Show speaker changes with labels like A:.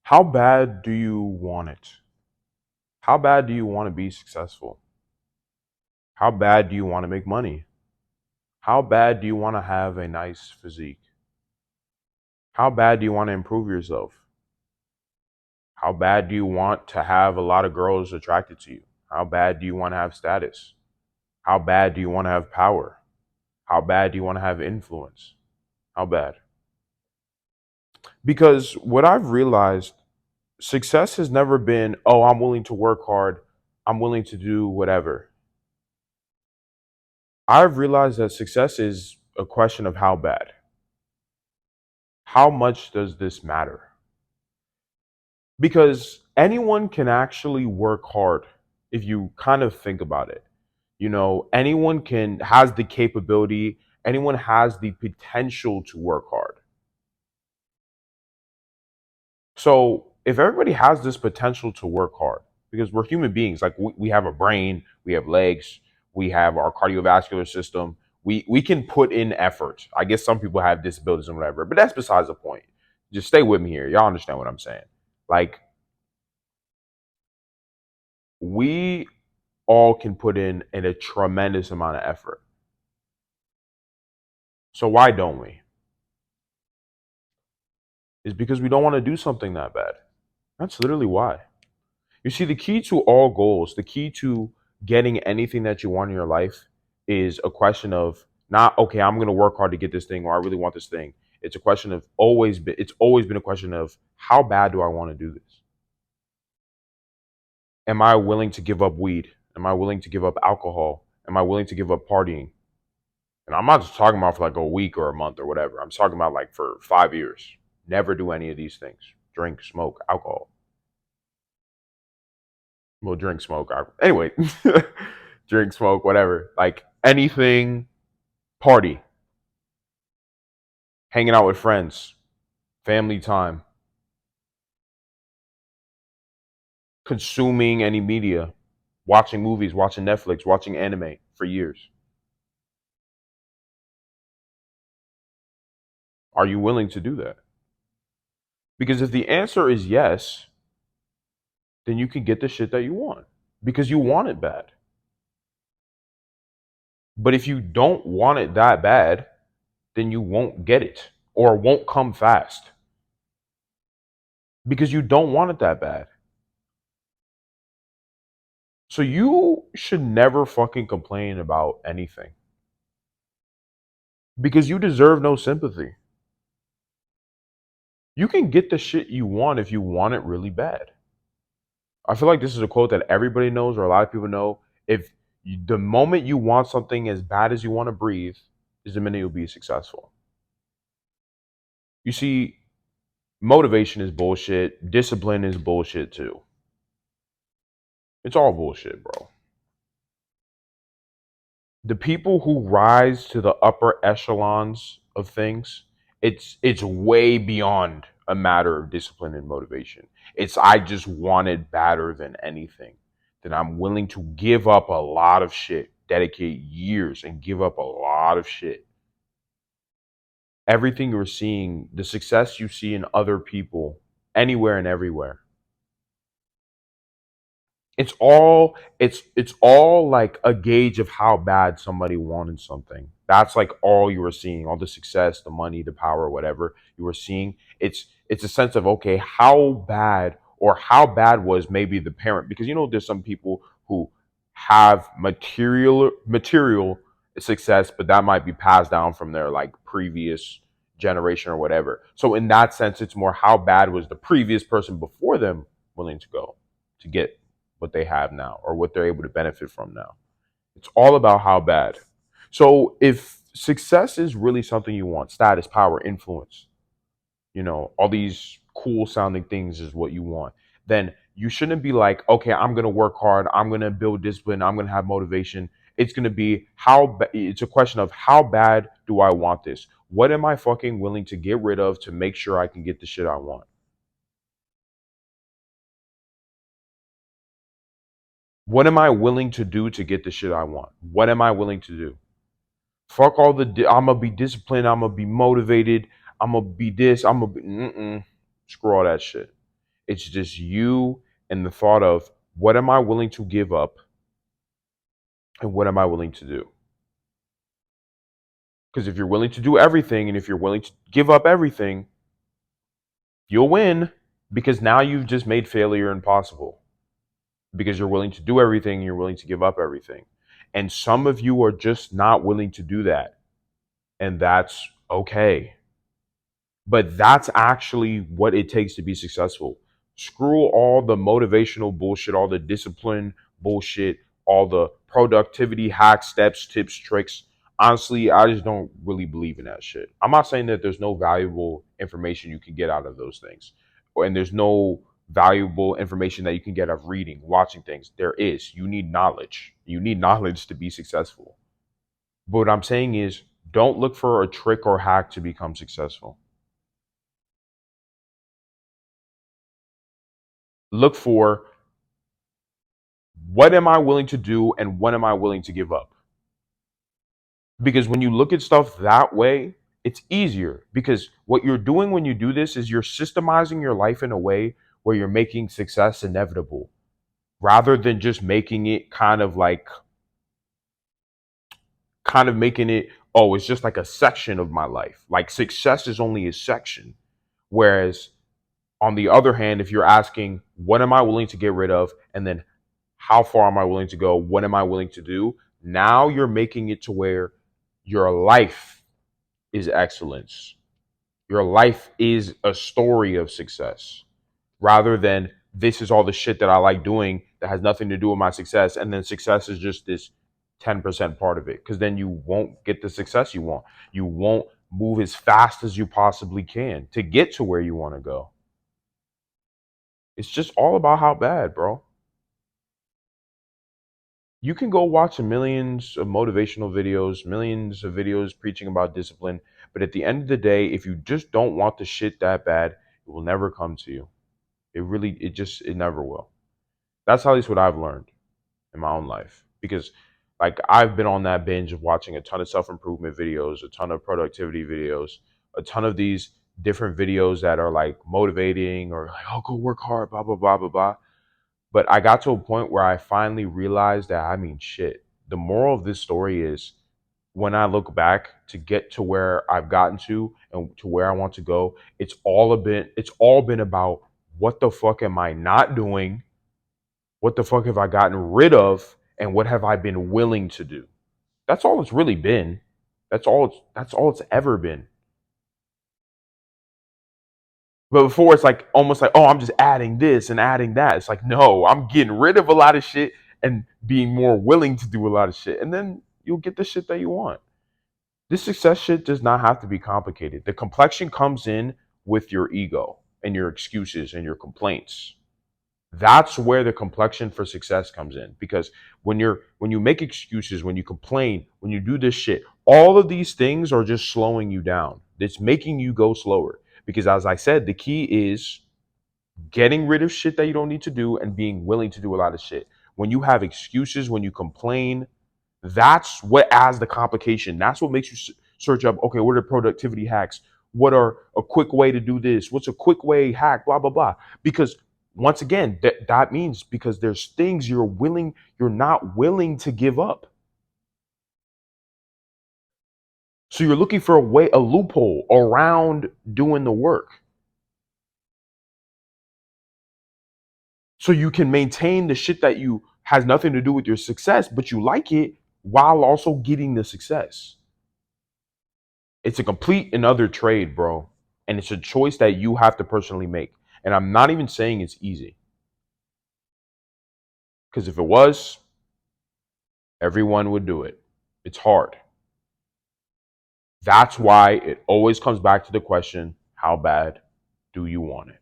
A: How bad do you want it? How bad do you want to be successful? How bad do you want to make money? How bad do you want to have a nice physique? How bad do you want to improve yourself? How bad do you want to have a lot of girls attracted to you? How bad do you want to have status? How bad do you want to have power? How bad do you want to have influence? How bad? Because what I've realized, success has never been, oh, I'm willing to work hard, I'm willing to do whatever. I've realized that success is a question of how bad. How much does this matter? Because anyone can actually work hard if you kind of think about it. Anyone can has the capability, anyone has the potential to work hard. So if everybody has this potential to work hard, because we're human beings, like we have a brain, we have legs, we have our cardiovascular system, we can put in effort. I guess some people have disabilities and whatever, but that's besides the point. Just stay with me here. Y'all understand what I'm saying? Like, we all can put in a tremendous amount of effort. So why don't we? Is because we don't want to do something that bad. That's literally why. You see, the key to all goals, the key to getting anything that you want in your life is a question of not, okay, I'm going to work hard to get this thing, or I really want this thing. It's a question of it's always been a question of how bad do I want to do this? Am I willing to give up weed? Am I willing to give up alcohol? Am I willing to give up partying? And I'm not just talking about for like a week or a month or whatever. I'm talking about like for 5 years. Never do any of these things. Drink, smoke, alcohol. Well, drink, smoke. Anyway, drink, smoke, whatever. Like anything, party, hanging out with friends, family time, consuming any media, watching movies, watching Netflix, watching anime for years. Are you willing to do that? Because if the answer is yes, then you can get the shit that you want because you want it bad. But if you don't want it that bad, then you won't get it or won't come fast because you don't want it that bad. So you should never fucking complain about anything because you deserve no sympathy. You can get the shit you want if you want it really bad. I feel like this is a quote that everybody knows or a lot of people know. If the moment you want something as bad as you want to breathe is the minute you'll be successful. You see, motivation is bullshit. Discipline is bullshit too. It's all bullshit, bro. The people who rise to the upper echelons of things, it's way beyond a matter of discipline and motivation. It's I just want it better than anything. That I'm willing to give up a lot of shit, dedicate years and give up a lot of shit. Everything you're seeing, the success you see in other people, anywhere and everywhere, it's all like a gauge of how bad somebody wanted something. That's like all you were seeing, all the success, the money, the power, whatever you were seeing. It's a sense of, okay, how bad, or how bad was maybe the parent, because there's some people who have material success, but that might be passed down from their like previous generation or whatever. So in that sense, it's more how bad was the previous person before them willing to go to get what they have now or what they're able to benefit from now. It's all about how bad. So if success is really something you want, status, power, influence, all these cool sounding things is what you want, then you shouldn't be like, okay, I'm going to work hard, I'm going to build discipline, I'm going to have motivation. It's going to be it's a question of how bad do I want this? What am I fucking willing to get rid of to make sure I can get the shit I want? What am I willing to do to get the shit I want? What am I willing to do? Fuck all I'm gonna be disciplined. I'm gonna be motivated. I'm gonna be this. I'm gonna be. Mm-mm. Screw all that shit. It's just you and the thought of what am I willing to give up and what am I willing to do? Because if you're willing to do everything and if you're willing to give up everything, you'll win because now you've just made failure impossible because you're willing to do everything and you're willing to give up everything. And some of you are just not willing to do that. And that's okay. But that's actually what it takes to be successful. Screw all the motivational bullshit, all the discipline bullshit, all the productivity hacks, steps, tips, tricks. Honestly, I just don't really believe in that shit. I'm not saying that there's no valuable information you can get out of those things, and there's no valuable information that you can get out of reading, watching things. There is. You need knowledge. You need knowledge to be successful. But what I'm saying is, don't look for a trick or hack to become successful. Look for what am I willing to do and what am I willing to give up? Because when you look at stuff that way, it's easier because what you're doing when you do this is you're systemizing your life in a way where you're making success inevitable rather than just making it kind of making it, oh, it's just like a section of my life. Like success is only a section. Whereas on the other hand, if you're asking, what am I willing to get rid of? And then how far am I willing to go? What am I willing to do? Now you're making it to where your life is excellence. Your life is a story of success rather than this is all the shit that I like doing that has nothing to do with my success. And then success is just this 10% part of it. Because then you won't get the success you want. You won't move as fast as you possibly can to get to where you want to go. It's just all about how bad, bro. You can go watch millions of motivational videos, millions of videos preaching about discipline, but at the end of the day, if you just don't want the shit that bad, it will never come to you. It never will. That's at least what I've learned in my own life. Because like I've been on that binge of watching a ton of self-improvement videos, a ton of productivity videos, a ton of these different videos that are like motivating or like, oh, go work hard, blah, blah, blah, blah, blah. But I got to a point where I finally realized that, I mean, shit. The moral of this story is when I look back to get to where I've gotten to and to where I want to go, it's all been about what the fuck am I not doing? What the fuck have I gotten rid of? And what have I been willing to do? That's all it's really been. That's all it's ever been. But before it's like almost like, oh, I'm just adding this and adding that. It's like, no, I'm getting rid of a lot of shit and being more willing to do a lot of shit. And then you'll get the shit that you want. This success shit does not have to be complicated. The complexion comes in with your ego and your excuses and your complaints. That's where the complexion for success comes in. Because when you make excuses, when you complain, when you do this shit, all of these things are just slowing you down. It's making you go slower. Because as I said, the key is getting rid of shit that you don't need to do and being willing to do a lot of shit. When you have excuses, when you complain, that's what adds the complication. That's what makes you search up, okay, what are productivity hacks? What are a quick way to do this? What's a quick way hack? Blah, blah, blah. Because once again, that means because there's things you're not willing to give up. So you're looking for a loophole around doing the work. So you can maintain the shit that you has nothing to do with your success, but you like it while also getting the success. It's a complete another trade, bro. And it's a choice that you have to personally make. And I'm not even saying it's easy. Because if it was, everyone would do it. It's hard. That's why it always comes back to the question, how bad do you want it?